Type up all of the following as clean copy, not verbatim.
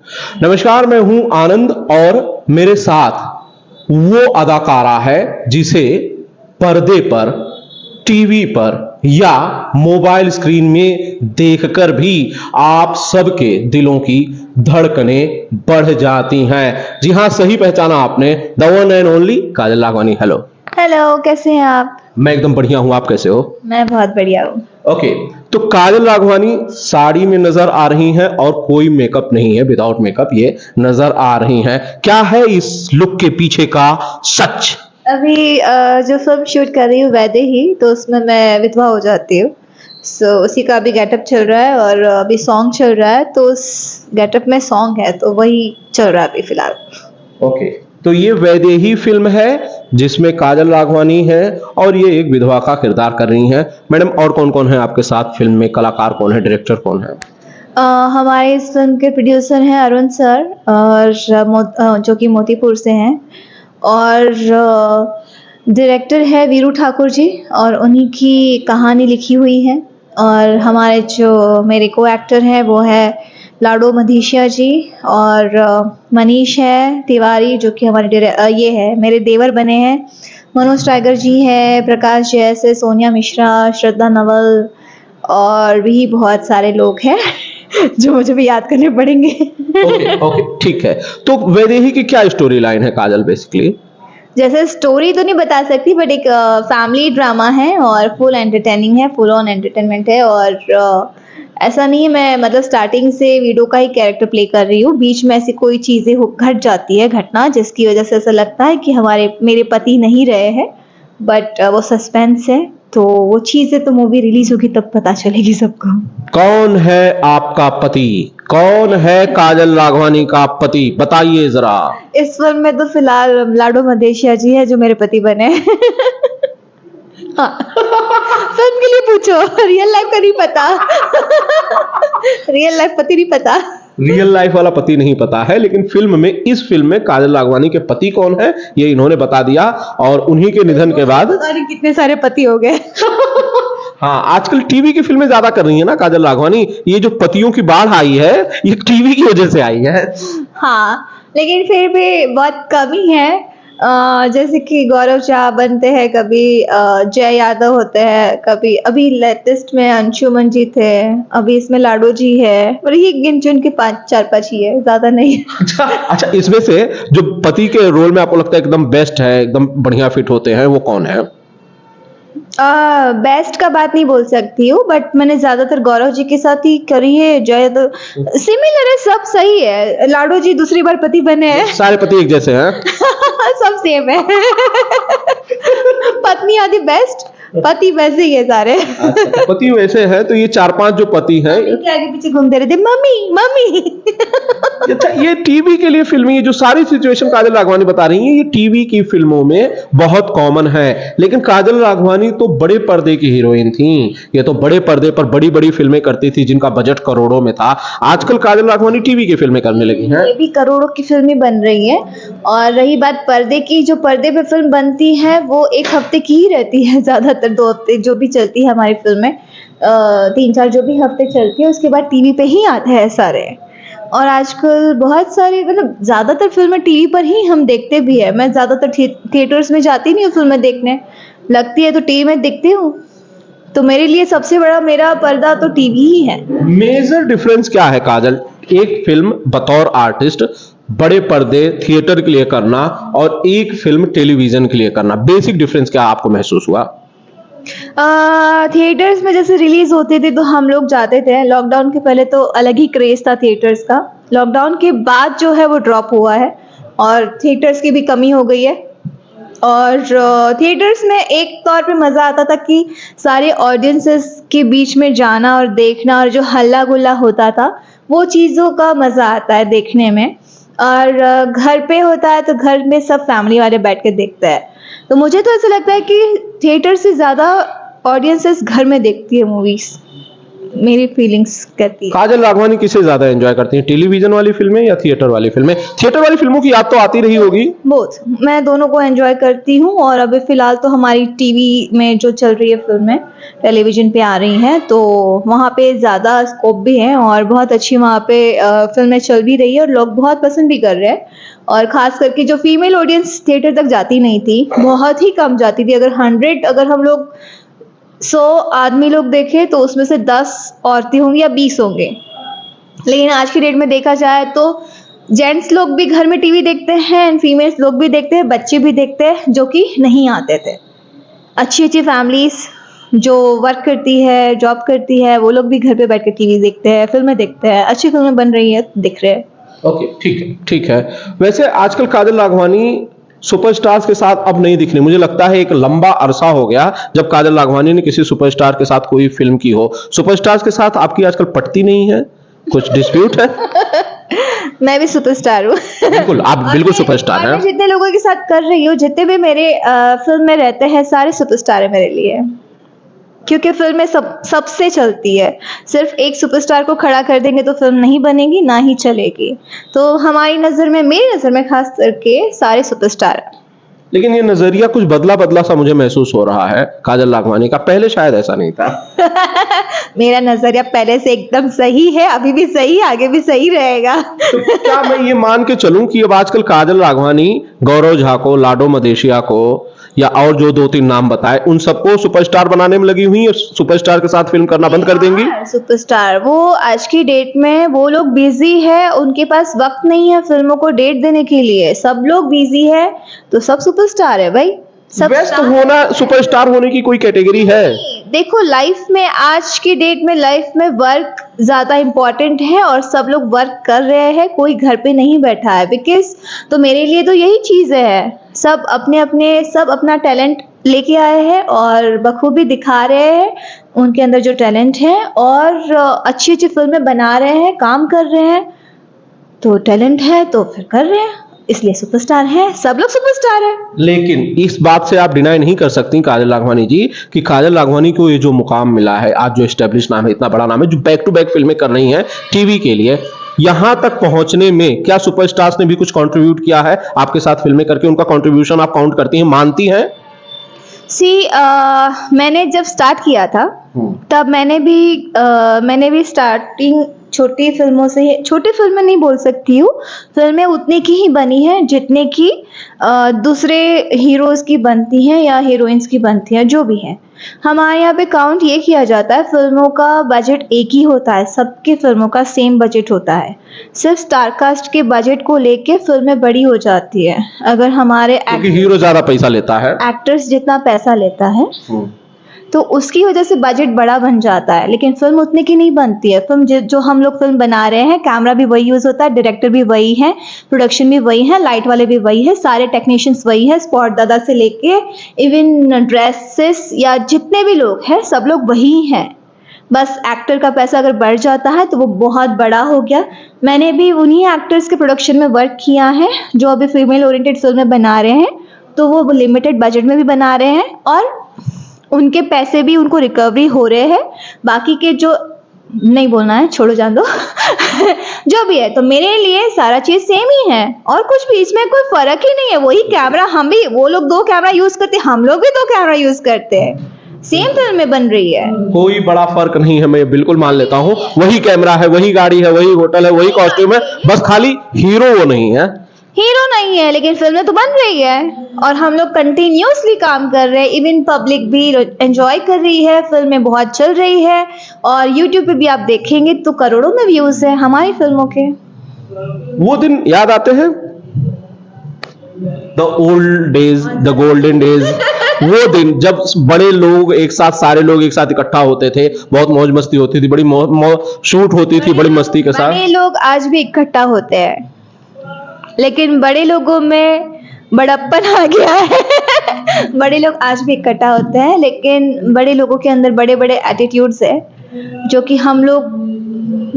नमस्कार, मैं हूं आनंद और मेरे साथ वो अदाकारा है जिसे पर्दे पर, टीवी पर या मोबाइल स्क्रीन में देखकर भी आप सबके दिलों की धड़कनें बढ़ जाती हैं। जी हां, सही पहचाना आपने, the one and only Kajal Lakhwani. Hello. Hello, कैसे हैं आप? मैं एकदम बढ़िया हूं, आप कैसे हो? मैं बहुत बढ़िया हूँ। ओके, तो काजल राघवानी साड़ी में नजर आ रही हैं और कोई मेकअप नहीं है, विदाउट मेकअप ये नजर आ रही हैं। क्या है इस लुक के पीछे का सच? अभी जो फिल्म शूट कर रही हूँ वैदेही, तो उसमें मैं विधवा हो जाती हूँ। उसी का अभी गेटअप चल रहा है और अभी सॉन्ग चल रहा है, तो उस गेटअप में सॉन्ग है, तो वही चल रहा है अभी फिलहाल। ओके, तो ये वैदेही फिल्म है जिसमें काजल राघवानी है और ये एक विधवा का किरदार कर रही हैं। मैडम, और कौन कौन है आपके साथ फिल्म में? कलाकार कौन है, डायरेक्टर कौन है? हमारे इस फिल्म के प्रोड्यूसर हैं अरुण सर, और जो कि मोतीपुर से हैं, और डायरेक्टर है वीरू ठाकुर जी, और उन्हीं की कहानी लिखी हुई है। और हमारे जो मेरे को एक्टर हैं वो है लाडो मधीशिया जी, और मनीष है तिवारी, जो कि हमारे ये है मेरे देवर बने हैं। मनोज टाइगर जी है, प्रकाश जैसे, सोनिया मिश्रा, श्रद्धा नवल, और भी बहुत सारे लोग हैं जो मुझे भी याद करने पड़ेंगे। ओके ओके, ठीक है। तो वैदेही की क्या स्टोरी लाइन है काजल? बेसिकली जैसे स्टोरी तो नहीं बता सकती, बट एक फैमिली ड्रामा है और फुल एंटरटेनिंग है, फुल ऑन एंटरटेनमेंट है। और ऐसा नहीं है मैं मतलब स्टार्टिंग से वीडियो का ही कैरेक्टर प्ले कर रही हूँ, बीच में ऐसी कोई चीज़ें घट जाती है घटना, जिसकी वजह से ऐसा लगता है कि मेरे पति नहीं रहे हैं, बट वो सस्पेंस है। तो वो चीज़ें तो मूवी रिलीज होगी तब पता चलेगी सबको। कौन है आपका पति? कौन है काजल राघवानी का पति? बताइए जरा। इस फिल्म में तो फिलहाल लाडो मदेशिया जी है जो मेरे पति बने हैं। हाँ, फिल्म के लिए पूछो, रियल लाइफ का नहीं पता। रियल लाइफ पति नहीं पता। रियल लाइफ वाला पति नहीं पता है, लेकिन फिल्म में, इस फिल्म में काजल राघवानी के पति कौन है ये इन्होंने बता दिया। और उन्हीं के निधन के बाद कितने सारे पति हो गए। हाँ, आजकल टीवी की फिल्में ज्यादा कर रही है ना काजल राघवानी। ये जो पतियों की बाढ़ आई है ये टीवी की वजह से आई है। हाँ, लेकिन फिर भी बहुत कमी है। जैसे कि गौरव चाह बनते हैं, कभी जय यादव होते हैं, कभी अभी लेटेस्ट में अंशुमन जी थे, अभी इसमें लाडो जी है, और ये गिन चुन के 4-5 ही है, ज्यादा नहीं। अच्छा, इसमें से जो पति के रोल में आपको लगता है एकदम बेस्ट है, एकदम बढ़िया फिट होते हैं, वो कौन है? बेस्ट का बात नहीं बोल सकती हूँ, बट मैंने ज्यादातर गौरव जी के साथ ही करी है। जय तो सिमिलर है, सब सही है। लाडो जी दूसरी बार पति बने हैं। सारे पति एक जैसे हैं? सब सेम है। पत्नी आदि बेस्ट, पति वैसे ही है सारे। अच्छा, पति वैसे हैं, तो ये 4-5 जो पति हैं के आगे पीछे घूमते रहते, मम्मी मम्मी। अच्छा, ये टीवी के लिए फिल्में, ये जो सारी सिचुएशन काजल राघवानी बता रही हैं, ये टीवी की फिल्मों में बहुत कॉमन है। लेकिन काजल राघवानी तो बड़े पर्दे की हीरोइन थी। ये तो बड़े पर्दे पर बड़ी बड़ी फिल्में करती थी जिनका बजट करोड़ों में था। आजकल काजल राघवानी टीवी की फिल्में करने लगी हैं। ये भी करोड़ों की फिल्में बन रही है। और रही बात पर्दे की, जो पर्दे पे फिल्म बनती है वो 1 हफ्ते की ही रहती है, ज्यादातर 2 हफ्ते जो भी चलती है हमारी फिल्में, 3-4 जो भी हफ्ते चलती है, उसके बाद टीवी पे ही आते हैं सारे। और आजकल बहुत सारी, मतलब ज़्यादातर फिल्में टीवी पर ही हम देखते भी है। मैं ज़्यादातर थिएटर्स में जाती नहीं हूँ फिल्में देखने, लगती है तो टीवी में देखती हूँ। तो मेरे लिए सबसे बड़ा मेरा पर्दा तो टीवी ही है। मेजर डिफरेंस क्या है काजल, एक फिल्म बतौर आर्टिस्ट बड़े पर्दे थिएटर के लिए करना और एक फिल्म टेलीविजन के लिए करना, बेसिक डिफरेंस क्या आपको महसूस हुआ? थिएटर्स में जैसे रिलीज होते थे तो हम लोग जाते थे। लॉकडाउन के पहले तो अलग ही क्रेज था थिएटर्स का, लॉकडाउन के बाद जो है वो ड्रॉप हुआ है और थिएटर्स की भी कमी हो गई है। और थिएटर्स में एक तौर पे मज़ा आता था कि सारे ऑडियंसेस के बीच में जाना और देखना, और जो हल्ला गुल्ला होता था वो चीज़ों का मज़ा आता है देखने में। और घर पे होता है तो घर में सब फैमिली वाले बैठ के देखते हैं। तो मुझे तो ऐसा लगता है कि थिएटर से ज़्यादा ऑडियंसेस घर में देखती है मूवीज़। मेरी फीलिंग्स कहती है। काजल राघवानी किसे ज्यादा एंजॉय करती हैं, टेलीविजन वाली फिल्में या थिएटर वाली फिल्में? थिएटर वाली फिल्मों की याद तो आती रही होगी। बोथ, मैं दोनों को एंजॉय करती हूँ। और अभी फिलहाल तो हमारी टीवी में जो चल रही है फिल्में टेलीविजन पे आ रही हैं, तो वहाँ पे ज़्यादा स्कोप भी है और बहुत अच्छी वहाँ पे फिल्में चल भी रही है और लोग बहुत पसंद भी कर रहे हैं। और ख़ास करके जो फीमेल ऑडियंस थिएटर तक जाती नहीं थी, बहुत ही कम जाती थी। अगर हम लोग 100 आदमी लोग देखें तो उसमें से 10 औरतें होंगी या 20 होंगे। लेकिन आज की डेट में देखा जाए तो जेंट्स लोग भी घर में टीवी देखते हैं एंड फीमेल्स लोग भी देखते हैं, बच्चे भी देखते हैं, जो कि नहीं आते थे। अच्छी अच्छी फैमिलीज जो वर्क करती है, जॉब करती है, वो लोग भी घर पे बैठ के टीवी देखते हैं, फिल्में देखते हैं। अच्छी फिल्में बन रही है, दिख रहे हैं। ओके, ठीक है, ठीक है। वैसे आजकल काजल राघवानी सुपरस्टार्स के साथ अब नहीं दिख रही। मुझे लगता है एक लंबा अरसा हो गया जब काजल राघवानी ने किसी सुपरस्टार के साथ कोई फिल्म की हो। सुपरस्टार्स के साथ आपकी आजकल पटती नहीं है, कुछ डिस्प्यूट है? मैं भी सुपरस्टार हूँ। बिल्कुल, आप बिल्कुल सुपरस्टार और हैं। मैं जितने लोगों के साथ कर रही हूँ, जितने भी मेरे फिल्म में रहते हैं, सारे सुपरस्टार है मेरे लिए। क्योंकि फिल्में सबसे चलती है। सिर्फ एक सुपरस्टार को खड़ा कर देंगे तो फिल्म नहीं बनेगी, ना ही चलेगी। तो हमारी नज़र में, मेरी नज़र में खास करके सारे सुपरस्टार हैं। लेकिन ये नजरिया कुछ बदला बदला सा मुझे महसूस हो रहा है काजल राघवानी का। पहले शायद ऐसा नहीं था। मेरा नजरिया पहले से एकदम सही है, अभी भी सही, आगे भी सही रहेगा। तो क्या मैं ये मान के चलूं कि अब आजकल काजल राघवानी गौरव झा को, लाडो मदेशिया को, या और जो 2-3 नाम बताए, उन सबको सुपरस्टार बनाने में लगी हुई है? सुपरस्टार के साथ फिल्म करना बंद कर देंगी? सुपरस्टार वो आज की डेट में वो लोग बिजी है, उनके पास वक्त नहीं है फिल्मों को डेट देने के लिए। सब लोग बिजी है तो सब सुपरस्टार है भाई। सब व्यस्त होना सुपरस्टार होने की कोई कैटेगरी है? देखो, लाइफ में, आज की डेट में लाइफ में वर्क ज़्यादा इम्पोर्टेंट है और सब लोग वर्क कर रहे हैं, कोई घर पे नहीं बैठा है। बिकॉज तो मेरे लिए तो यही चीज़ है, सब अपना टैलेंट लेके आए हैं और बखूबी दिखा रहे हैं उनके अंदर जो टैलेंट है, और अच्छी अच्छी फिल्में बना रहे हैं, काम कर रहे हैं। तो टैलेंट है तो फिर कर रहे हैं, इसलिए सुपरस्टार है। सब लोग सुपरस्टार है। लेकिन इस बात से आप डिनाई नहीं कर सकती काजल राघवानी जी कि काजल राघवानी को ये जो मुकाम मिला है, आज जो एस्टेब्लिश नाम है, इतना बड़ा नाम है, जो बैक टू बैक फिल्में कर रही हैं टीवी के लिए, यहां तक पहुंचने में क्या सुपरस्टार्स ने भी कुछ कंट्रीब्यूट किया है आपके साथ फिल्में करके? उनका कंट्रीब्यूशन आप काउंट करती हैं, मानती हैं? मैंने जब स्टार्ट किया था तब मैंने भी स्टार्टिंग छोटी फिल्मों से ही, छोटी फिल्में नहीं बोल सकती हूँ, फिल्में उतनी की ही बनी हैं जितने की दूसरे हीरोज की बनती हैं या हीरोइंस की बनती हैं, जो भी हैं। हमारे यहाँ पे काउंट ये किया जाता है, फिल्मों का बजट एक ही होता है, सबकी फिल्मों का सेम बजट होता है। सिर्फ स्टारकास्ट के बजट को लेके फिल्में बड़ी हो जाती है। अगर हमारे क्योंकि हीरो ज्यादा पैसा लेता है, एक्टर्स जितना पैसा लेता है तो उसकी वजह से बजट बड़ा बन जाता है, लेकिन फिल्म उतने की नहीं बनती है। फिल्म जो हम लोग फिल्म बना रहे हैं, कैमरा भी वही यूज़ होता है, डायरेक्टर भी वही है, प्रोडक्शन भी वही है, लाइट वाले भी वही है, सारे टेक्नीशियंस वही है, स्पॉट दादा से लेके इवन ड्रेसेस या जितने भी लोग हैं सब लोग वही हैं। बस एक्टर का पैसा अगर बढ़ जाता है तो वो बहुत बड़ा हो गया। मैंने भी उन्हीं एक्टर्स के प्रोडक्शन में वर्क किया है जो अभी फीमेल ओरिएंटेड फिल्में बना रहे हैं, तो वो लिमिटेड बजट में भी बना रहे हैं और उनके पैसे भी उनको रिकवरी हो रहे हैं। बाकी के जो नहीं बोलना है, छोड़ो, जान दो। जो भी है, तो मेरे लिए सारा चीज सेम ही है और कुछ भी इसमें कोई फर्क ही नहीं है। वही कैमरा, हम भी, वो लोग 2 कैमरा यूज करते हैं, हम लोग भी 2 कैमरा यूज करते हैं, सेम फिल्म में बन रही है। कोई बड़ा फर्क नहीं है, मैं बिल्कुल मान लेता हूँ। वही कैमरा है, वही गाड़ी है, वही होटल है, वही कॉस्ट्यूम है, बस खाली हीरो वो नहीं है। हीरो नहीं है, लेकिन फिल्में तो बन रही है और हम लोग कंटिन्यूसली काम कर रहे हैं। इवन पब्लिक भी एंजॉय कर रही है, फिल्में बहुत चल रही है और यूट्यूब पे भी आप देखेंगे तो करोड़ों में व्यूज है हमारी फिल्मों के। वो दिन याद आते हैं, the old days, the golden days. वो दिन जब बड़े लोग एक साथ, सारे लोग एक साथ इकट्ठा होते थे, बहुत मौज मस्ती होती थी, बड़ी शूट होती थी बड़ी मस्ती के साथ। बड़े लोग आज भी इकट्ठा होते हैं, लेकिन बड़े लोगों में बड़प्पन आ गया है। बड़े लोग आज भी इकट्ठा होते हैं, लेकिन बड़े लोगों के अंदर बड़े बड़े एटीट्यूड्स है जो कि हम लोग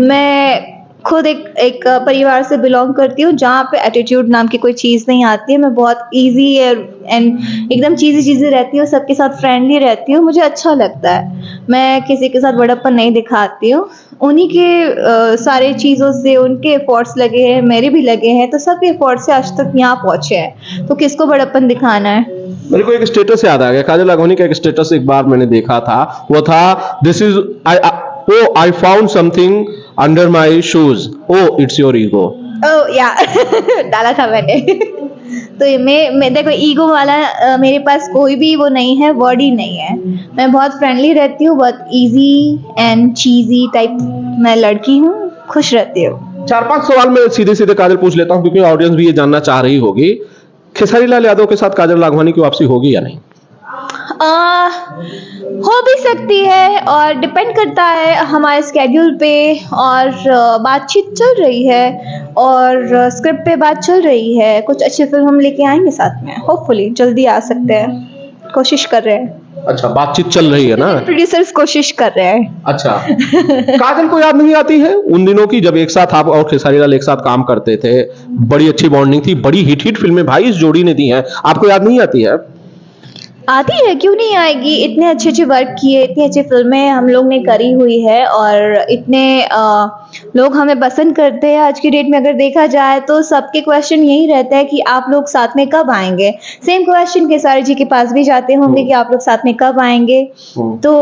में खुद एक परिवार से बिलोंग करती हूँ जहाँ पे एटीट्यूड नाम की कोई चीज़ नहीं आती है। मैं बहुत ईज़ी एंड एकदम चीज़ी रहती हूँ, सबके साथ फ्रेंडली रहती हूँ, मुझे अच्छा लगता है। मैं किसी के साथ बड़प्पन नहीं दिखाती हूँ। उन्हीं के सारे चीज़ों से उनके एफर्ट्स लगे हैं, मेरे भी लगे हैं, तो सबके एफर्ट से आज तक यहाँ पहुँचे हैं। तो किसको बड़प्पन दिखाना है? मेरे को एक स्टेटस याद आ गया, काजल राघवानी का एक स्टेटस एक बार मैंने देखा था, वो था this is I found something under my shoes, oh it's your ego. Oh या डाला था मैंने। तो ये मैं देखो ईगो वाला मेरे पास कोई भी वो नहीं है, वर्ड ही नहीं है। मैं बहुत फ्रेंडली रहती हूँ, बहुत इजी एंड चीजी टाइप मैं लड़की हूँ, खुश रहती हूँ। 4-5 सवाल मैं सीधे सीधे काजल पूछ लेता हूँ, क्योंकि ऑडियंस भी ये जानना चाह रही होगी, खेसारी लाल यादव के साथ काजल राघवानी की वापसी होगी या नहीं? हो भी सकती है और डिपेंड करता है हमारे स्केड्यूल पे, और बातचीत चल रही है और स्क्रिप्ट पे बात चल रही है। कुछ अच्छी फिल्म हम लेके आएंगे साथ में, होपफुली जल्दी आ सकते हैं, कोशिश कर रहे हैं। अच्छा, बातचीत चल रही है ना? प्रोड्यूसर्स कोशिश कर रहे हैं। अच्छा, काजल को याद नहीं आती है उन दिनों की जब एक साथ आप और खेसारी लाल एक साथ काम करते थे, बड़ी अच्छी बॉन्डिंग थी, बड़ी हिट फिल्में भाई इस जोड़ी ने दी हैं, आपको याद नहीं आती है? आती है, क्यों नहीं आएगी। इतने अच्छे वर्क किए, इतनी अच्छी फिल्में हम लोग ने करी हुई है, और इतने लोग हमें पसंद करते हैं। आज की डेट में अगर देखा जाए तो सबके क्वेश्चन यही रहता है कि आप लोग साथ में कब आएंगे। सेम क्वेश्चन खेसारी जी के पास भी जाते होंगे कि आप लोग साथ में कब आएंगे। तो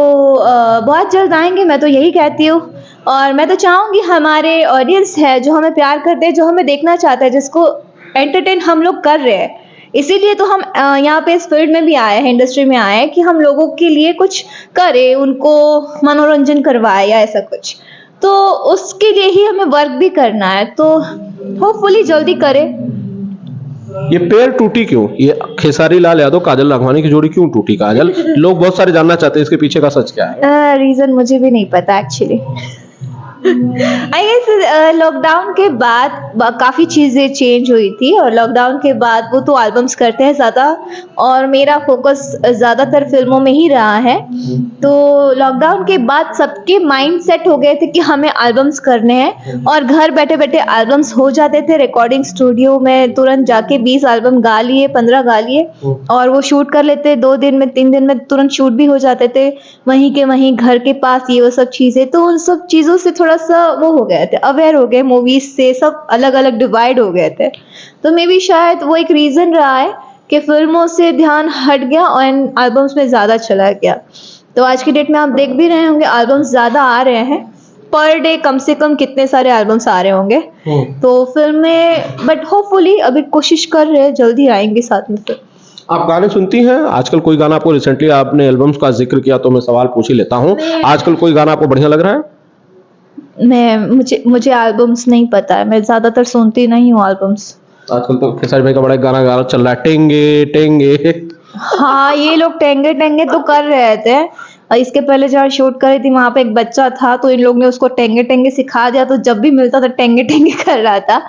बहुत जल्द आएंगे, मैं तो यही कहती हूँ। और मैं तो चाहूँगी हमारे ऑडियंस है जो हमें प्यार करते हैं, जो हमें देखना चाहता है, जिसको एंटरटेन हम लोग कर रहे हैं, इसीलिए तो हम यहाँ पे इस फील्ड में भी आए हैं, इंडस्ट्री में आए हैं कि हम लोगों के लिए कुछ करें, उनको मनोरंजन करवाए या ऐसा कुछ। तो उसके लिए ही हमें वर्क भी करना है, तो होपफुली जल्दी करें। ये पेयर टूटी क्यों? ये खेसारी लाल यादव काजल राघवानी की जोड़ी क्यों टूटी काजल? लोग बहुत सारे जानना चाहते हैं इसके पीछे का सच क्या है। रीजन मुझे भी नहीं पता एक्चुअली। आई गेस लॉकडाउन के बाद काफ़ी चीज़ें चेंज हुई थी, और लॉकडाउन के बाद वो तो एल्बम्स करते हैं ज़्यादा, और मेरा फोकस ज़्यादातर फिल्मों में ही रहा है। तो लॉकडाउन के बाद सबके माइंड सेट हो गए थे कि हमें एल्बम्स करने हैं, और घर बैठे बैठे एल्बम्स हो जाते थे। रिकॉर्डिंग स्टूडियो में तुरंत जाके 20 एल्बम गा लिए, 15 गा लिए, और वो शूट कर लेते 2 दिन में, 3 दिन में तुरंत शूट भी हो जाते थे, वहीं के वहीं घर के पास, ये वो सब चीज़ें। तो उन सब चीज़ों से थोड़ा सा वो हो गए थे, अवेयर हो गए, मूवीज से सब अलग अलग डिवाइड हो गए थे। तो मे बी शायद वो एक रीजन रहा है कि फिल्मों से ध्यान हट गया और एल्बम्स में ज्यादा चला गया। तो आज की डेट में आप देख भी रहे होंगे एल्बम्स ज्यादा आ रहे हैं, पर डे कम से कम कितने सारे एल्बम्स आ रहे होंगे। तो फिल्में, बट होपफुली अभी कोशिश कर रहे हैं, जल्दी आएंगे साथ में। फिर आप गाने सुनती हैं आजकल? कोई गाना आपको, रिसेंटली आपने एल्बम्स का जिक्र किया तो मैं सवाल पूछ ही लेता हूँ, आजकल कोई गाना आपको बढ़िया लग रहा है? मुझे एल्बम्स नहीं पता है, मैं ज्यादातर सुनती नहीं हूँ एल्बम्स। आजकल तो खेसारी भाई का बड़ा एक गाना गा चल रहा है, टेंगे टेंगे। हाँ, ये लोग टेंगे टेंगे तो कर रहे थे। और इसके पहले जहाँ शूट करी थी वहां पे एक बच्चा था, तो इन लोग ने उसको टेंगे टेंगे सिखा दिया, तो जब भी मिलता था टेंगे टेंगे कर रहा था।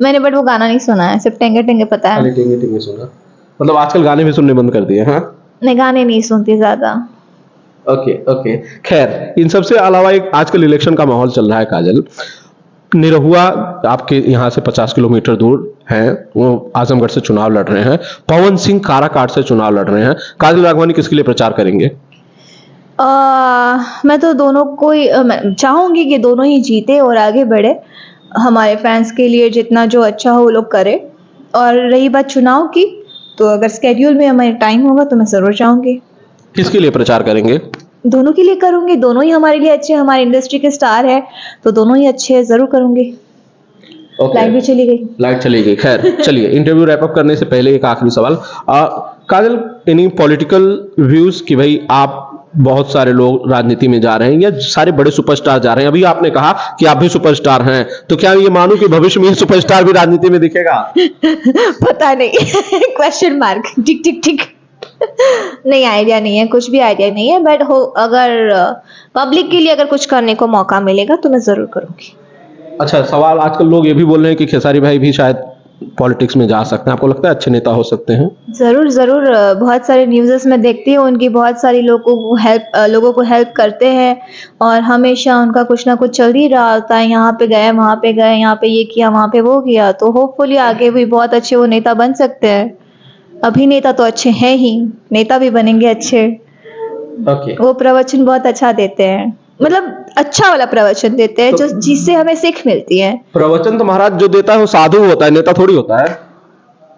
मैंने बट वो गाना नहीं सुना है, सिर्फ टेंगे टेंगे पता है। टेंगे टेंगे सुना? मतलब आजकल गाने भी सुनने बंद कर दिए? हाँ, मैं गाने नहीं सुनती ज्यादा। Okay okay. खैर, इन सबसे अलावा एक आजकल इलेक्शन का माहौल चल रहा है काजल। निरहुआ आपके यहाँ से 50 किलोमीटर दूर हैं, वो आजमगढ़ से चुनाव लड़ रहे हैं, पवन सिंह काराकाट से चुनाव लड़ रहे हैं। काजल राघवानी किसके लिए प्रचार करेंगे? मैं तो दोनों को ही मैं चाहूंगी कि दोनों ही जीते और आगे बढ़े, हमारे फैंस के लिए जितना जो अच्छा हो वो लोग करे। और रही बात चुनाव की, तो अगर स्केड्यूल में हमारे टाइम होगा तो मैं जरूर चाहूंगी। किसके लिए प्रचार करेंगे? दोनों के लिए करूंगी, दोनों ही हमारे लिए अच्छे, हमारी इंडस्ट्री के स्टार है, तो दोनों ही अच्छे हैं, जरूर करूंगी। लाइट भी चली गई। लाइट चली गई। खैर चलिए, इंटरव्यू रैप अप करने से पहले एक आखिरी सवाल, काजल, एनी पॉलिटिकल व्यूज कि भाई आप, बहुत सारे लोग राजनीति में जा रहे हैं या सारे बड़े सुपरस्टार जा रहे हैं, अभी आपने कहा कि आप भी सुपरस्टार हैं, तो क्या ये मानूं कि भविष्य में सुपरस्टार भी राजनीति में दिखेगा? पता नहीं। क्वेश्चन मार्क, टिक टिक टिक। नहीं, आइडिया नहीं है, कुछ भी आइडिया नहीं है, बट हो अगर पब्लिक के लिए अगर कुछ करने को मौका मिलेगा तो मैं जरूर करूंगी। अच्छा, सवाल आजकल लोग ये भी बोल रहे हैं कि खेसारी भाई भी शायद पॉलिटिक्स में जा सकते हैं? आपको लगता है अच्छे नेता हो सकते हैं? ज़रूर ज़रूर, बहुत सारे न्यूज़ेस में देखती हूँ उनकी, बहुत सारी लोगों को हेल्प करते हैं और हमेशा उनका कुछ ना कुछ चल ही रहा होता है, यहाँ पे गए, वहाँ पे गए, यहाँ पे ये किया, वहाँ पे वो किया, तो होपफुली आगे भी बहुत अच्छे वो नेता बन सकते हैं। अभिनेता तो अच्छे हैं ही, नेता भी बनेंगे अच्छे। ओके। वो प्रवचन बहुत अच्छा देते हैं, मतलब अच्छा वाला प्रवचन देते हैं जो जिससे हमें सीख मिलती है। प्रवचन तो महाराज जो देता है वो साधु होता है, नेता थोड़ी होता है।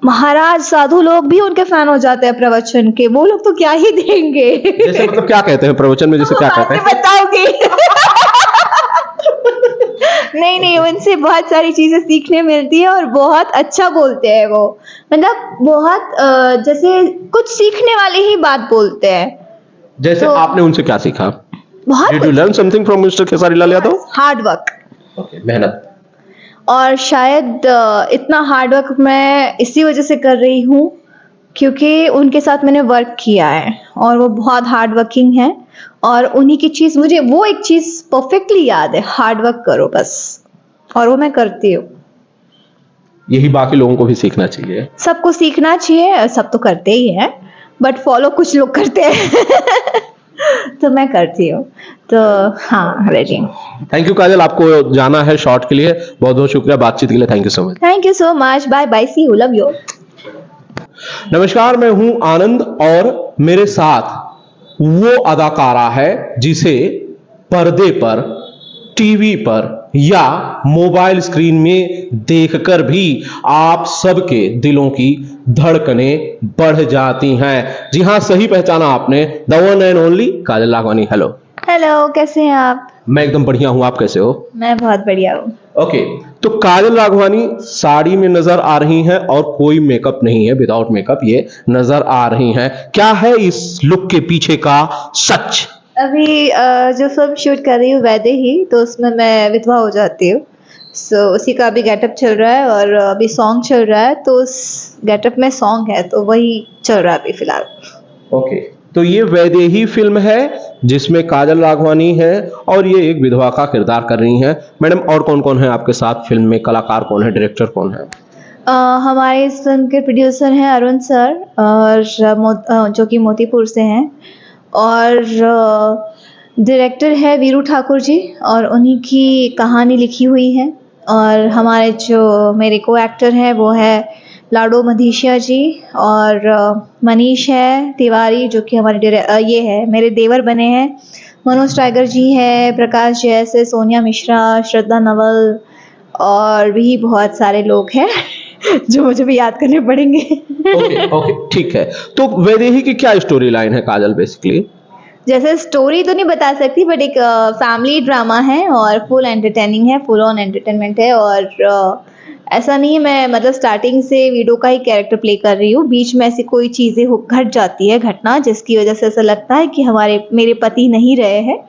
महाराज साधु लोग भी उनके फैन हो जाते हैं प्रवचन के, वो लोग तो क्या ही देंगे। जैसे मतलब क्या कहते हैं प्रवचन में, जैसे क्या कहते हैं? बताओगे? नहीं नहीं, उनसे बहुत सारी चीजें सीखने मिलती है और बहुत अच्छा बोलते हैं वो, मतलब बहुत जैसे कुछ सीखने वाली ही बात बोलते हैं। जैसे तो आपने उनसे क्या सीखा? बहुत Did you learn something from Mr. Khesari Lal Yadav? Hard work, okay, मेहनत। और शायद इतना हार्ड वर्क मैं इसी वजह से कर रही हूँ क्योंकि उनके साथ मैंने वर्क किया है और वो बहुत हार्ड वर्किंग है और उन्हीं की चीज़, मुझे वो एक चीज़ परफेक्टली याद है, हार्ड वर्क करो बस, और वो मैं करती हूँ। यही बाकी लोगों को भी सीखना चाहिए। सबको सीखना चाहिए, सब तो करते ही हैं बट फॉलो कुछ लोग करते हैं। तो मैं करती हूँ, तो हाँ रेडी। थैंक यू काजल, आपको जाना है शॉर्ट के लिए, बहुत बहुत शुक्रिया बातचीत के लिए, thank you so much. Thank you so much, bye bye, see you, love you. नमस्कार, मैं हूं आनंद और मेरे साथ वो अदाकारा है जिसे पर्दे पर, टीवी पर या मोबाइल स्क्रीन में देखकर भी आप सबके दिलों की धड़कनें बढ़ जाती हैं। जी हां, सही पहचाना आपने, the one and only Kajal Lakhwani. Hello. Hello, कैसे हैं आप? मैं एकदम बढ़िया हूं, आप कैसे हो? मैं बहुत बढ़िया हूँ। ओके, तो काजल राघवानी साड़ी में नजर आ रही हैं और कोई मेकअप नहीं है, विदाउट मेकअप ये नजर आ रही हैं। क्या है इस लुक के पीछे का सच? अभी जो फिल्म शूट कर रही हूँ वैदे ही, तो उसमें मैं विधवा हो जाती हूँ, सो उसी का अभी गेटअप चल रहा है और अभी सॉन्ग चल रहा है, तो उस गेटअप में सॉन्ग है तो वही चल रहा है अभी फिलहाल। ओके, तो ये वैदेही फिल्म है जिसमें काजल राघवानी है और ये एक विधवा का किरदार कर रही हैं। मैडम, और कौन कौन है आपके साथ फिल्म में? कलाकार कौन है, डायरेक्टर कौन है? हमारे इस फिल्म के प्रोड्यूसर हैं अरुण सर, और जो कि मोतीपुर से हैं, और डायरेक्टर है वीरू ठाकुर जी, और उन्हीं की कहानी लिखी हुई है। और हमारे जो मेरे को एक्टर हैं वो है लाडो मधीशिया जी, और मनीष है तिवारी जो कि हमारे ये है मेरे देवर बने हैं, मनोज टाइगर जी है, प्रकाश जैसे, सोनिया मिश्रा, श्रद्धा नवल, और भी बहुत सारे लोग हैं जो मुझे भी याद करने पड़ेंगे। ओके ओके, ठीक है। तो वैदेही की क्या स्टोरी लाइन है काजल? बेसिकली जैसे स्टोरी तो नहीं बता सकती बट एक फैमिली ड्रामा है और फुल एंटरटेनिंग है, फुल ऑन एंटरटेनमेंट है, और ऐसा नहीं है मैं मतलब स्टार्टिंग से वीडियो का ही कैरेक्टर प्ले कर रही हूँ, बीच में ऐसी कोई चीज़ें घट जाती है घटना जिसकी वजह से ऐसा लगता है कि मेरे पति नहीं रहे हैं,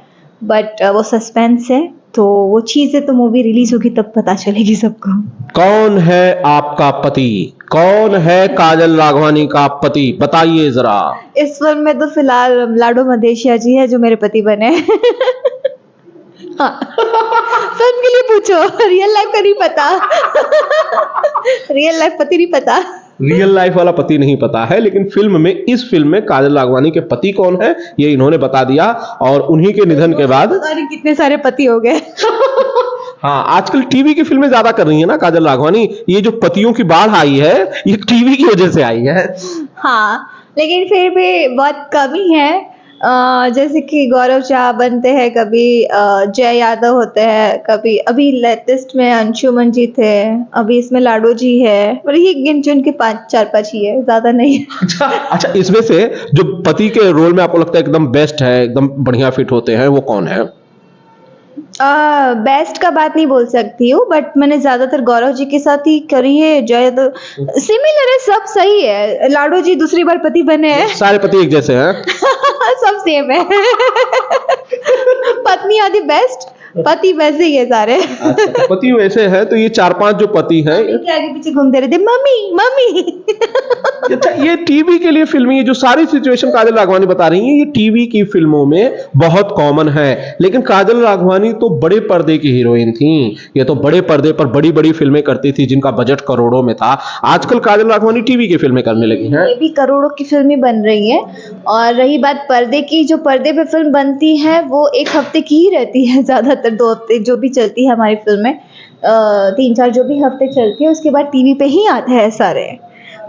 बट वो सस्पेंस है, तो वो चीज़ें तो मूवी रिलीज होगी तब पता चलेगी सबको। कौन है आपका पति? कौन है काजल राघवानी का पति? बताइए जरा। इस फिल्म में तो फिलहाल लाडो मधेशिया जी है जो मेरे पति बने। हाँ। फिल्म के लिए पूछो, रियल लाइफ का नहीं पता। रियल लाइफ पति नहीं पता। रियल लाइफ वाला पति नहीं पता है, लेकिन फिल्म में, इस फिल्म में काजल राघवानी के पति कौन है ये इन्होंने बता दिया, और उन्हीं के निधन के बाद पता नहीं कितने सारे पति हो गए। हाँ, आजकल टीवी की फिल्में ज्यादा कर रही है ना काजल राघवानी। ये जो पतियों की बाढ़ आई है ये टीवी की वजह से आई है। हाँ, लेकिन फिर भी बहुत कम ही है। जैसे कि गौरव चाह बनते हैं, कभी जय यादव होते हैं, कभी अभी लेटेस्ट में अंशुमन जी थे, अभी इसमें लाडो जी है, पर ये गिन चुन के 4-5 ही है, ज्यादा नहीं। अच्छा, इसमें से जो पति के रोल में आपको लगता है एकदम बेस्ट है, एकदम बढ़िया फिट होते हैं, वो कौन है? बेस्ट का बात नहीं बोल सकती हूँ, बट मैंने ज्यादातर गौरव जी के साथ ही करी है। जय तो सिमिलर है, सब सही है। लाडो जी दूसरी बार पति बने हैं। सारे पति एक जैसे हैं। सब सेम है। पत्नी आदि बेस्ट पति वैसे ही है सारे। अच्छा, पति वैसे है तो ये 4-5 जो पति हैं इनके आगे पीछे घूमते रहते, मम्मी मम्मी। अच्छा, ये टीवी के लिए फिल्में, ये जो सारी सिचुएशन काजल राघवानी बता रही हैं, ये टीवी की फिल्मों में बहुत कॉमन है। लेकिन काजल राघवानी तो बड़े पर्दे की हीरोइन थी, ये तो बड़े पर्दे पर बड़ी बड़ी फिल्में करती थी जिनका बजट करोड़ों में था। आजकल काजल राघवानी टीवी की फिल्में करने लगी हैं। ये भी करोड़ों की फिल्में बन रही है। और रही बात पर्दे की, जो पर्दे पे फिल्म बनती है वो 1 हफ्ते की ही रहती है, ज्यादातर 2 हफ्ते जो भी चलती है हमारी फिल्में, 3-4 जो भी हफ्ते चलती है, उसके बाद टीवी पे ही आते हैं सारे।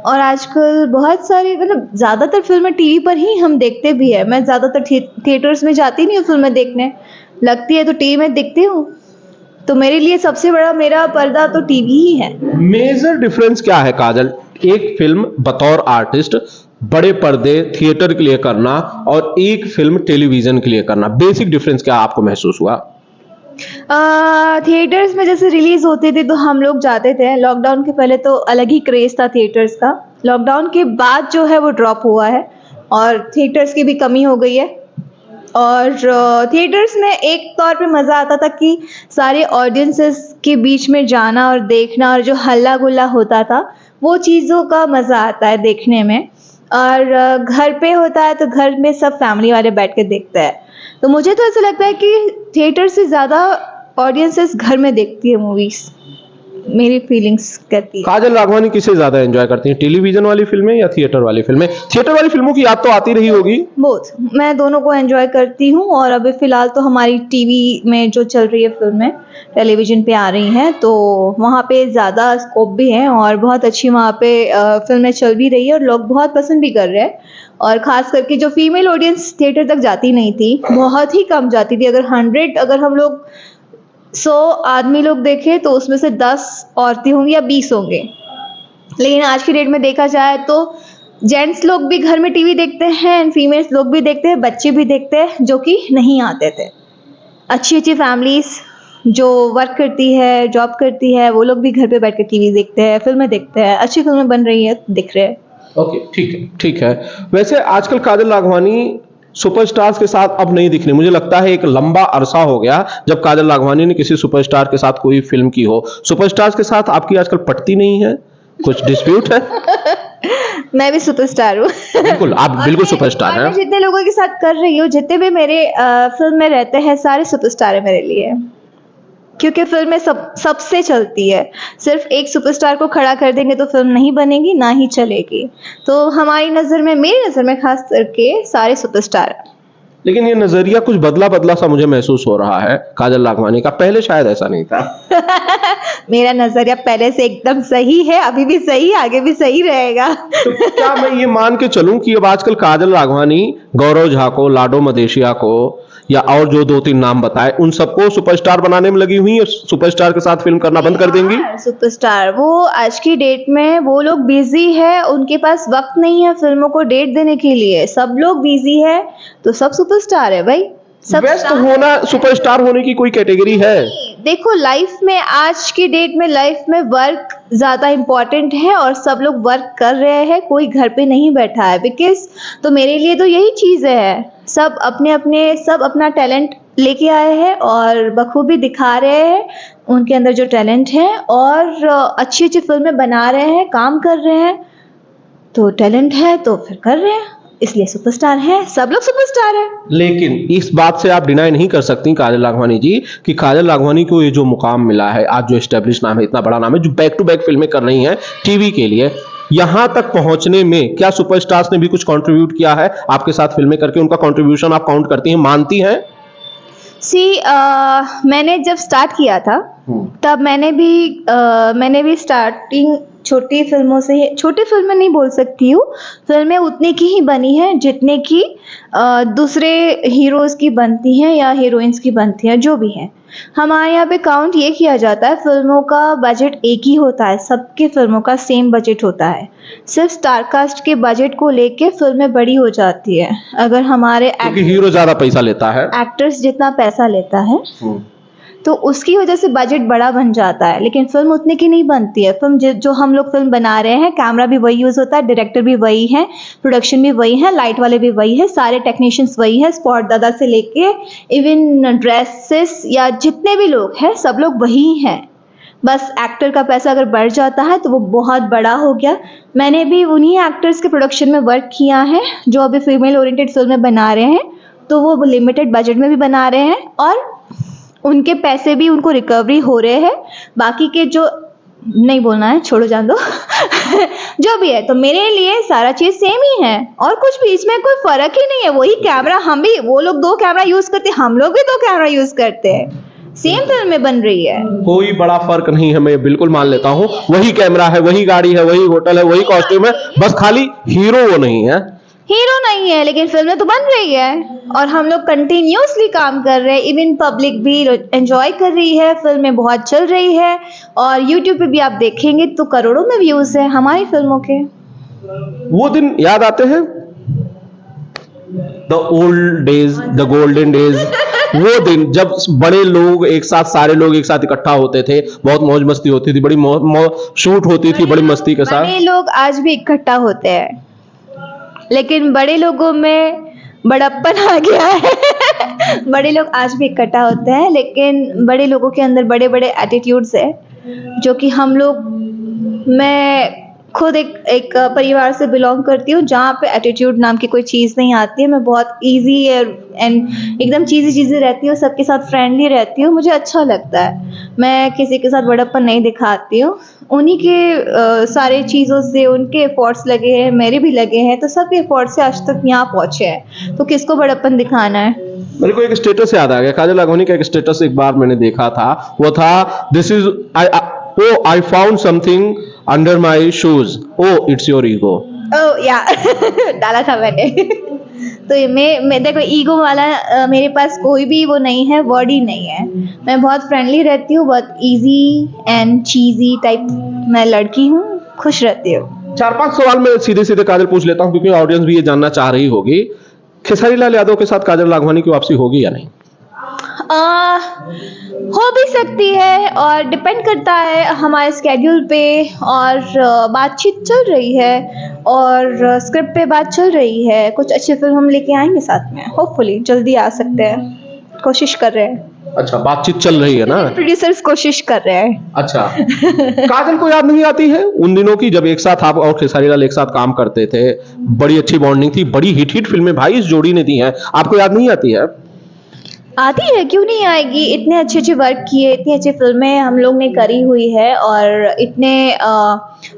और आजकल बहुत सारी, मतलब ज़्यादातर फिल्में टीवी पर ही हम देखते भी है। मैं ज़्यादातर थिएटर्स में जाती नहीं हूँ फिल्में देखने, लगती है तो टीवी में देखती हूँ। तो मेरे लिए सबसे बड़ा मेरा पर्दा तो टीवी ही है। मेजर डिफरेंस क्या है काजल, एक फिल्म बतौर आर्टिस्ट बड़े पर्दे थिएटर के लिए करना और एक फिल्म टेलीविजन के लिए करना, बेसिक डिफरेंस क्या आपको महसूस हुआ? थिएटर्स में जैसे रिलीज होते थे तो हम लोग जाते थे। लॉकडाउन के पहले तो अलग ही क्रेज था थिएटर्स का, लॉकडाउन के बाद जो है वो ड्रॉप हुआ है और थिएटर्स की भी कमी हो गई है। और थिएटर्स में एक तौर पे मज़ा आता था कि सारे ऑडियंसेस के बीच में जाना और देखना, और जो हल्ला गुल्ला होता था वो चीज़ों का मज़ा आता है देखने में। और घर पे होता है तो घर में सब फैमिली वाले बैठ के देखते हैं। तो मुझे तो ऐसा लगता है कि थिएटर से ज़्यादा ऑडियंसेस घर में देखती है मूवीज़, मेरी फीलिंग्स कहती है। काजल राघवानी किसे ज्यादा एंजॉय करती हैं, टेलीविजन वाली फिल्में या थिएटर वाली फिल्में? थिएटर वाली फिल्मों की याद तो आती रही होगी। बोथ, मैं दोनों को एंजॉय करती हूँ। और अभी फ़िलहाल तो हमारी टीवी में जो चल रही है फिल्में, टेलीविज़न पे आ रही हैं, तो वहाँ पे ज़्यादा स्कोप भी है और बहुत अच्छी वहाँ पे फिल्में चल भी रही है और लोग बहुत पसंद भी कर रहे हैं। और ख़ास करके जो फीमेल ऑडियंस थिएटर तक जाती नहीं थी, बहुत ही कम जाती थी। अगर हम लोग 100 आदमी लोग देखें तो उसमें से 10 औरतें होंगी या 20 होंगे। लेकिन आज की डेट में देखा जाए तो जेंट्स लोग भी घर में टीवी देखते हैं एंड फीमेल्स लोग भी देखते हैं, बच्चे भी देखते हैं, जो कि नहीं आते थे। अच्छी अच्छी फैमिलीज जो वर्क करती है, जॉब करती है, वो लोग भी घर पे बैठ के टीवी देखते हैं, फिल्में देखते हैं, अच्छी फिल्में बन रही है, दिख रहे हैं। ओके, ठीक है, ठीक है। वैसे आजकल काजल राघवानी सुपरस्टार्स के साथ अब नहीं दिख रही। मुझे लगता है एक लंबा अरसा हो गया जब काजल राघवानी ने किसी सुपरस्टार के साथ कोई फिल्म की हो। सुपरस्टार्स के साथ आपकी आजकल पटती नहीं है, कुछ डिस्प्यूट है? मैं भी सुपरस्टार हूँ। बिल्कुल, आप बिल्कुल सुपरस्टार और हैं। मैं जितने लोगों के साथ कर रही हूँ, जितने भी मेरे फिल्म में रहते हैं, सारे सुपरस्टार है मेरे लिए। क्योंकि फिल्में सबसे चलती है। सिर्फ एक सुपरस्टार को खड़ा कर देंगे तो फिल्म नहीं बनेगी, ना ही चलेगी। तो हमारी नज़र में, मेरी नज़र में खास करके सारे सुपरस्टार हैं। लेकिन ये नजरिया कुछ बदला बदला सा मुझे महसूस हो रहा है काजल राघवानी का, पहले शायद ऐसा नहीं था। मेरा नजरिया पहले से एकदम सही है, अभी भी सही, आगे भी सही रहेगा। तो क्या मैं ये मान के चलूं कि अब आजकल काजल राघवानी गौरव झा को, लाडो मदेशिया को, या और जो 2-3 नाम बताए, उन सबको सुपरस्टार बनाने में लगी हुई और सुपरस्टार के साथ फिल्म करना बंद कर देंगी? सुपरस्टार वो आज की डेट में वो लोग बिजी है, उनके पास वक्त नहीं है फिल्मों को डेट देने के लिए। सब लोग बिजी है तो सब सुपरस्टार है भाई। सब व्यस्त स्टार होना सुपरस्टार होने की कोई कैटेगरी है? देखो, लाइफ में, आज की डेट में लाइफ में वर्क ज़्यादा इम्पॉर्टेंट है और सब लोग वर्क कर रहे हैं, कोई घर पे नहीं बैठा है। बिकॉज तो मेरे लिए तो यही चीज़ है, सब अपना टैलेंट लेके आए हैं और बखूबी दिखा रहे हैं उनके अंदर जो टैलेंट है, और अच्छी अच्छी फिल्में बना रहे हैं, काम कर रहे हैं। तो टैलेंट है तो फिर कर रहे हैं, इसलिए सुपरस्टार है, सब लोग सुपरस्टार है। लेकिन इस बात से आप डिनाई नहीं कर सकती काजल राघवानी जी कि काजल राघवानी को ये जो मुकाम मिला है, आज जो एस्टेब्लिश नाम है, इतना बड़ा नाम है, जो बैक टू बैक फिल्में कर रही हैं टीवी के लिए, यहां तक पहुंचने में क्या सुपरस्टार्स ने भी कुछ कंट्रीब्यूट किया है आपके साथ फिल्में करके? उनका कंट्रीब्यूशन आप काउंट करती हैं, मानती हैं? मैंने जब स्टार्ट किया था तब मैंने भी स्टार्टिंग छोटी फिल्मों से, छोटी फिल्में नहीं बोल सकती हूँ, फिल्में उतनी की ही बनी हैं जितने की दूसरे हीरोज़ की बनती हैं या हीरोइंस की बनती हैं, जो भी हैं। हमारे यहाँ पे काउंट ये किया जाता है, फिल्मों का बजट एक ही होता है, सबके फिल्मों का सेम बजट होता है। सिर्फ स्टारकास्ट के बजट को लेके फिल्में बड़ी हो जाती है। अगर हमारे क्योंकि हीरो ज्यादा पैसा लेता है, एक्टर्स जितना पैसा लेता है, तो उसकी वजह से बजट बड़ा बन जाता है, लेकिन फिल्म उतने की नहीं बनती है। फिल्म जो हम लोग फिल्म बना रहे हैं, कैमरा भी वही यूज़ होता है, डायरेक्टर भी वही है, प्रोडक्शन भी वही है, लाइट वाले भी वही है, सारे टेक्नीशियंस वही है, स्पॉट दादा से लेके इवन ड्रेसेस या जितने भी लोग हैं सब लोग वही हैं। बस एक्टर का पैसा अगर बढ़ जाता है तो वो बहुत बड़ा हो गया। मैंने भी उन्हीं एक्टर्स के प्रोडक्शन में वर्क किया है जो अभी फीमेल ओरिएंटेड फिल्में बना रहे हैं, तो वो लिमिटेड बजट में भी बना रहे हैं और उनके पैसे भी उनको रिकवरी हो रहे हैं। बाकी के जो नहीं बोलना है, छोड़ो, जान दो जो भी है, तो मेरे लिए सारा चीज़ सेम ही है और कुछ भी इसमें कोई फ़र्क ही नहीं है। वही कैमरा, हम भी, वो लोग 2 कैमरा यूज़ करते हैं, हम लोग भी 2 कैमरा यूज़ करते हैं, सेम फिल्म में बन रही है। कोई बड़ा फर्क नहीं है, मैं बिल्कुल मान लेता हूँ। वही कैमरा है, वही गाड़ी है, वही होटल है, वही कॉस्ट्यूम है, बस खाली हीरो वो नहीं है। हीरो नहीं है, लेकिन फिल्में तो बन रही है और हम लोग कंटिन्यूसली काम कर रहे हैं। इवन पब्लिक भी एंजॉय कर रही है, फिल्में बहुत चल रही है और यूट्यूब पे भी आप देखेंगे तो करोड़ों में व्यूज़ है हमारी फिल्मों के। वो दिन याद आते हैं, the old days, the golden days. वो दिन जब बड़े लोग एक साथ, सारे लोग एक साथ इकट्ठा होते थे, बहुत मौज मस्ती होती थी, बड़ी शूट होती थी बड़ी मस्ती के साथ। बड़े लोग आज भी इकट्ठा होते हैं, लेकिन बड़े लोगों में बड़प्पन आ गया है बड़े लोग आज भी इकट्ठा होते हैं, लेकिन बड़े लोगों के अंदर बड़े बड़े एटीट्यूड्स है जो कि हम लोग, मैं खुद एक परिवार से बिलोंग करती हूँ जहाँ पे एटीट्यूड नाम की कोई चीज़ नहीं आती है। मैं बहुत इजी एंड एकदम चीज़ी रहती हूँ, सबके साथ फ्रेंडली रहती हूँ, मुझे अच्छा लगता है। मैं किसी के साथ बड़प्पन नहीं दिखाती हूँ। उन्हीं के सारे चीज़ों से उनके एफर्ट्स लगे हैं, मेरे भी लगे हैं, तो सब एफर्ट्स से आज तक यहाँ पहुँचे हैं, तो किसको बड़प्पन दिखाना है। मेरे को एक स्टेटस याद आ गया, काजल राघवानी का एक स्टेटस एक बार मैंने देखा था, वो था this is I found something under my shoes, oh it's your ego. Oh या डाला था मैंने तो ये मैं देखो, ईगो वाला मेरे पास कोई भी वो नहीं है, वर्ड ही नहीं है। मैं बहुत फ्रेंडली रहती हूँ, बहुत इजी एंड चीज़ी टाइप मैं लड़की हूँ, खुश रहती हूँ। 4-5 सवाल मैं सीधे सीधे काजल पूछ लेता हूँ, क्योंकि ऑडियंस भी ये जानना चाह रही होगी, खेसारी लाल यादव के साथ काजल राघवानी की वापसी होगी या नहीं? हो भी सकती है और डिपेंड करता है हमारे स्केड्यूल पे, और बातचीत चल रही है और स्क्रिप्ट पे बात चल रही है। कुछ अच्छी फिल्म हम लेके आएंगे साथ में, होपफुली जल्दी आ सकते हैं, कोशिश कर रहे हैं। अच्छा, बातचीत चल रही है ना? प्रोड्यूसर्स कोशिश कर रहे हैं। अच्छा काजल को याद नहीं आती है उन दिनों की जब एक साथ आप और खेसारी लाल एक साथ काम करते थे, बड़ी अच्छी बॉन्डिंग थी, बड़ी हिट फिल्में भाई इस जोड़ी ने दी हैं, आपको याद नहीं आती है? आती है, क्यों नहीं आएगी। इतने अच्छे अच्छे वर्क किए, इतनी अच्छी फिल्में हम लोग ने करी हुई है और इतने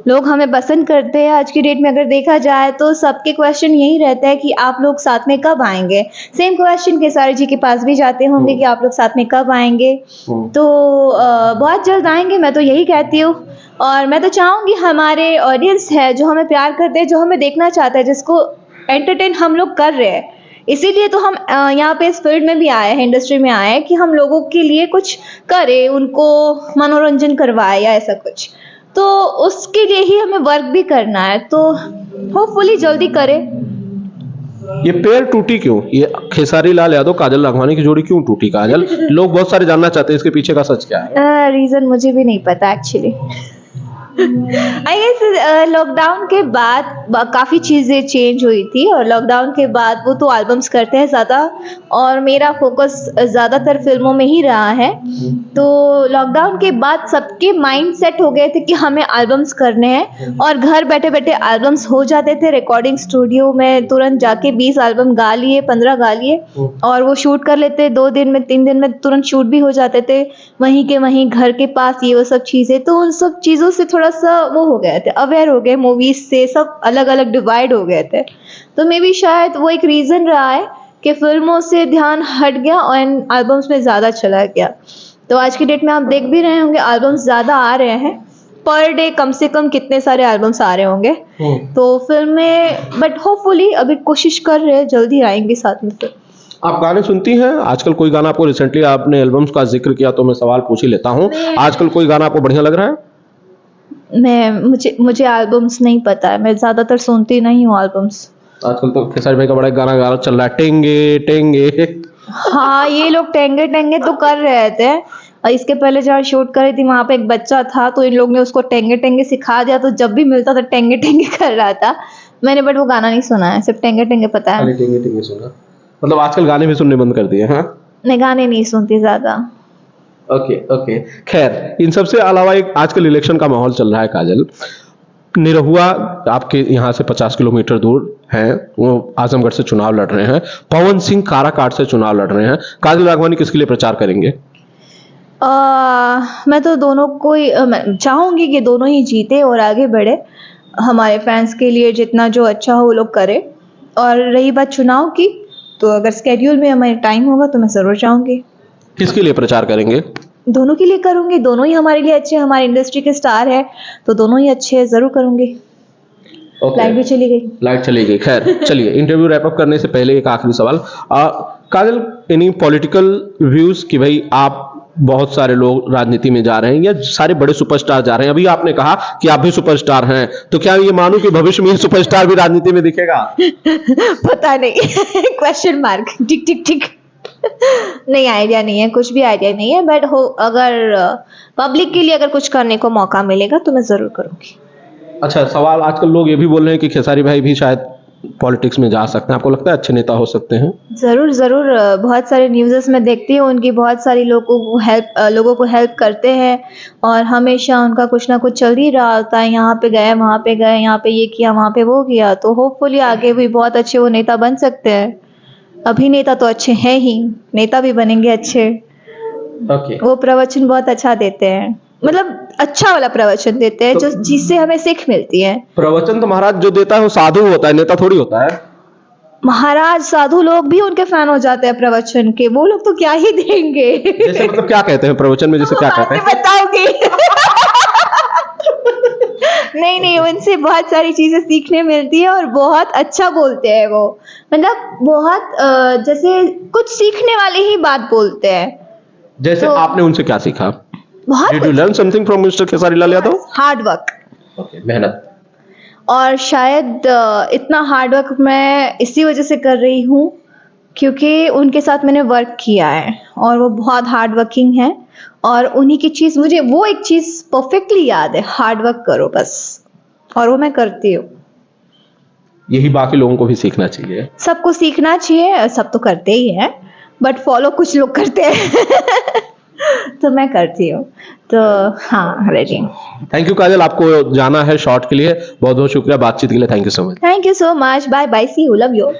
लोग हमें पसंद करते हैं। आज की डेट में अगर देखा जाए तो सबके क्वेश्चन यही रहता है कि आप लोग साथ में कब आएंगे। सेम क्वेश्चन खेसारी जी के पास भी जाते होंगे कि आप लोग साथ में कब आएंगे। तो बहुत जल्द आएंगे, मैं तो यही कहती हूँ। और मैं तो चाहूँगी हमारे ऑडियंस है जो हमें प्यार करते हैं, जो हमें देखना चाहता है, जिसको एंटरटेन हम लोग कर रहे हैं, इसीलिए तो हम यहाँ पे इस फील्ड में भी आए हैं, इंडस्ट्री में आए हैं कि हम लोगों के लिए कुछ करें, उनको मनोरंजन करवाए या ऐसा कुछ। तो उसके लिए ही हमें वर्क भी करना है, तो होपफुली जल्दी करें। ये पेयर टूटी क्यों? ये खेसारी लाल यादव काजल राघवानी की जोड़ी क्यों टूटी काजल? लोग बहुत सारे जानना चाहते हैं इसके पीछे का सच क्या है। रीज़न मुझे भी नहीं पता एक्चुअली। आई गेस लॉकडाउन के बाद काफ़ी चीज़ें चेंज हुई थी और लॉकडाउन के बाद वो तो एल्बम्स करते हैं ज़्यादा और मेरा फोकस ज़्यादातर फिल्मों में ही रहा है। तो लॉकडाउन के बाद सबके माइंड सेट हो गए थे कि हमें एल्बम्स करने हैं और घर बैठे बैठे एल्बम्स हो जाते थे। रिकॉर्डिंग स्टूडियो में तुरंत जाके 20 एल्बम गा लिए, 15 गा लिए और वो शूट कर लेते, 2 दिन में 3 दिन में तुरंत शूट भी हो जाते थे, वहीं के वहीं घर के पास, ये वो सब चीज़ें। तो उन सब चीज़ों से थोड़ा सा वो हो गए थे, अवेयर हो गए, मूवीज से सब अलग अलग डिवाइड हो गए थे। तो मे बी शायद वो एक रीज़न रहा है कि फिल्मों से ध्यान हट गया और एल्बम्स में ज़्यादा चला गया। तो आज की डेट में आप देख भी रहे होंगे एल्बम्स ज़्यादा आ रहे हैं, पर डे कम से कम कितने सारे एल्बम्स आ रहे होंगे। तो फिल्में, बट होपफुली अभी कोशिश कर रहे हैं, जल्दी आएंगे साथ में। फिर आप गाने सुनती हैं आजकल? कोई गाना आपको, रिसेंटली आपने एल्बम्स का जिक्र किया तो मैं सवाल पूछ ही लेता हूँ, आजकल कोई गाना आपको बढ़िया लग रहा है? मुझे एल्बम्स नहीं पता है, मैं ज़्यादातर सुनती नहीं हूँ एल्बम्स। आजकल तो खेसारी भाई का बड़ा गाना चल रहा है, टेंगे टेंगे। हाँ, ये लोग टेंगे टेंगे तो कर रहे थे, और इसके पहले जहाँ शूट कर रही थी वहाँ पे एक बच्चा था, तो इन लोग ने उसको टेंगे टेंगे सिखा दिया, तो जब भी मिलता था टेंगे टेंगे कर रहा था। मैंने बट वो गाना नहीं सुना है, सिर्फ टेंगे टेंगे पता है। खाली टिंगे टिंगे सुना, मतलब आजकल गाने भी सुनने बंद कर दिए हैं। मैं गाने नहीं सुनती ज्यादा। ओके ओके, खैर इन सब से अलावा एक आजकल इलेक्शन का माहौल चल रहा है काजल। निरहुआ आपके यहाँ से 50 किलोमीटर दूर हैं, वो आजमगढ़ से चुनाव लड़ रहे हैं। पवन सिंह काराकाट से चुनाव लड़ रहे हैं। काजल राघवानी किसके लिए प्रचार करेंगे? मैं तो दोनों को ही मैं चाहूंगी कि दोनों ही जीते और आगे बढ़े। हमारे फैंस के लिए जितना जो अच्छा हो वो लोग करे। और रही बात चुनाव की, तो अगर स्केड्यूल में हमारे टाइम होगा तो मैं ज़रूर चाहूंगी। किसके लिए प्रचार करेंगे? दोनों के लिए करूंगी, दोनों ही हमारे लिए अच्छे हैं, हमारी इंडस्ट्री के स्टार है, तो दोनों ही अच्छे हैं, ज़रूर करूंगी। लाइट भी चली गई। लाइट चली गई। खैर चलिए, इंटरव्यू रैप अप करने से पहले एक आखिरी सवाल। काजल, एनी पॉलिटिकल व्यूज कि भाई आप बहुत सारे लोग राजनीति में जा रहे हैं या सारे बड़े सुपरस्टार जा रहे हैं, अभी आपने कहा कि आप भी सुपरस्टार हैं, तो क्या ये मानूं कि भविष्य में सुपरस्टार भी राजनीति में दिखेगा? पता नहीं क्वेश्चन मार्क, टिक टिक टिक। नहीं, आइडिया नहीं है, कुछ भी आइडिया नहीं है, बट हो अगर पब्लिक के लिए अगर कुछ करने को मौका मिलेगा तो मैं ज़रूर करूंगी। अच्छा, सवाल आजकल लोग ये भी बोल रहे हैं कि खेसारी भाई भी शायद पॉलिटिक्स में जा सकते हैं, आपको लगता है अच्छे नेता हो सकते हैं? ज़रूर ज़रूर, बहुत सारे न्यूज़ेस में देखती हूँ उनकी, बहुत सारी लोगों को हेल्प करते हैं और हमेशा उनका कुछ ना कुछ चल ही रहा होता है। यहाँ पे गए, वहाँ पे गए, यहाँ पे ये किया, वहाँ पे वो किया, तो होपफुली आगे भी बहुत अच्छे वो नेता बन सकते हैं। अभिनेता तो अच्छे हैं ही, नेता भी बनेंगे अच्छे। ओके। वो प्रवचन बहुत अच्छा देते हैं, मतलब अच्छा वाला प्रवचन देते हैं, जो जिससे हमें सीख मिलती है। प्रवचन तो महाराज जो देता है वो साधु होता है, नेता थोड़ी होता है। महाराज साधु लोग भी उनके फैन हो जाते हैं प्रवचन के, वो लोग तो क्या ही देंगे। जैसे मतलब क्या कहते हैं प्रवचन में, जैसे क्या कहते हैं? बताओगे? नहीं, उनसे बहुत सारी चीजें सीखने मिलती है और बहुत अच्छा बोलते हैं वो, मतलब बहुत जैसे कुछ सीखने वाली ही बात बोलते हैं। जैसे तो आपने उनसे क्या सीखा? बहुत Did you learn something from Mr. Khesari Lal Yadav? Hard work. Okay, मेहनत। और शायद इतना हार्ड वर्क मैं इसी वजह से कर रही हूँ क्योंकि उनके साथ मैंने वर्क किया है और वो बहुत हार्ड वर्किंग है, और उन्हीं की चीज़, मुझे वो एक चीज़ परफेक्टली याद है, हार्ड वर्क करो बस, और वो मैं करती हूँ। यही बाकी लोगों को भी सीखना चाहिए। सबको सीखना चाहिए, सब तो करते ही हैं, बट फॉलो कुछ लोग करते हैं। तो मैं करती हूँ, तो हाँ, रेडी। थैंक यू काजल, आपको जाना है शॉट के लिए, बहुत बहुत शुक्रिया बातचीत के लिए, thank you so much. Thank you so much, bye bye, see you, love you.